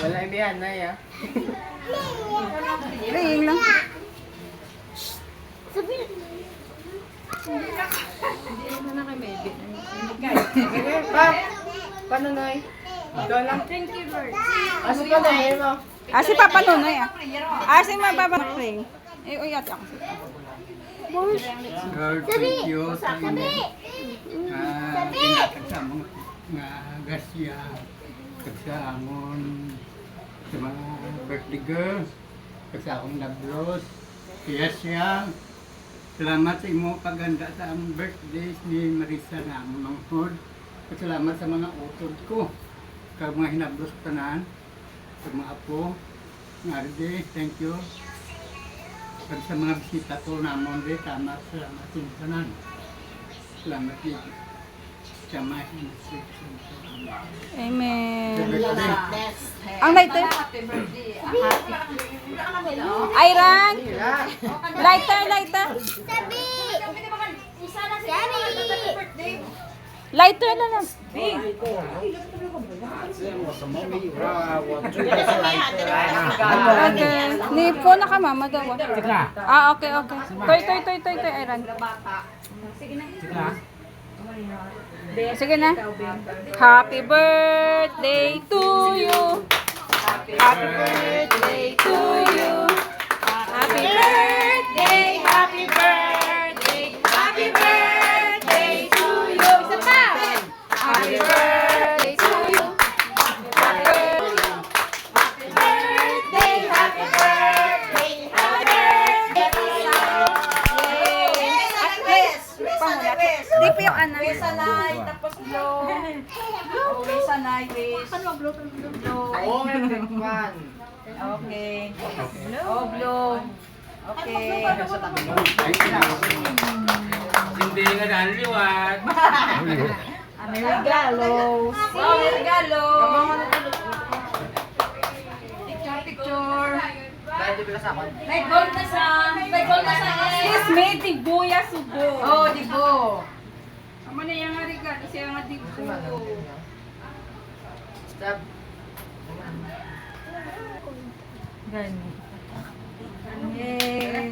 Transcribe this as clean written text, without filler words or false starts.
Wala ibihan na ya. Ring lang. Pa, paano na eh? Ikaw lang. Thank you, Lord. Aso pa na eh mo. Si Papa Nunoy ah. Si Ring. Uyat ako. Lord, thank you sa inyo. Ginatag sa mga gasya, sa amon, sa mga birthday girl, sa akong nablos, kaya siya. Salamat sa imo paganda sa among birthday ni Marisa na among manghod. Salamat sa mga utod ko, sa mga hinablos ko tanan, sa mga apo, Narde, thank you. Pag sa mga bisita ko namon rin, salamat sa tanan. Salamat din. Salamat din. Amen. Birthday. Ang lighter. Happy birthday. Ayran. Lighter. Lighter na lang. Okay. Nipo na ka mama daw. Okay. Toy, Ayran. Sige na. Happy birthday to you. Happy birthday to you. Happy birthday, happy birthday, happy birthday to you. Isa pa. Happy birthday to you. Happy birthday, happy birthday, happy birthday to you. Di pa yung anak. Wish sanay, tapos blow. Wish sanay, wish. Ano blow? Oo, nagkakwan. Okay. Oh, blow. Okay. Hindi nga dahil liwat. May regalo. Wow, may regalo. Picture. Dahil di pala sa akin. May gold na sa. Excuse me, tigbuya subo. Oh, di bo. Amo na yung regalo siya nga tigbuya. Stop. Yay.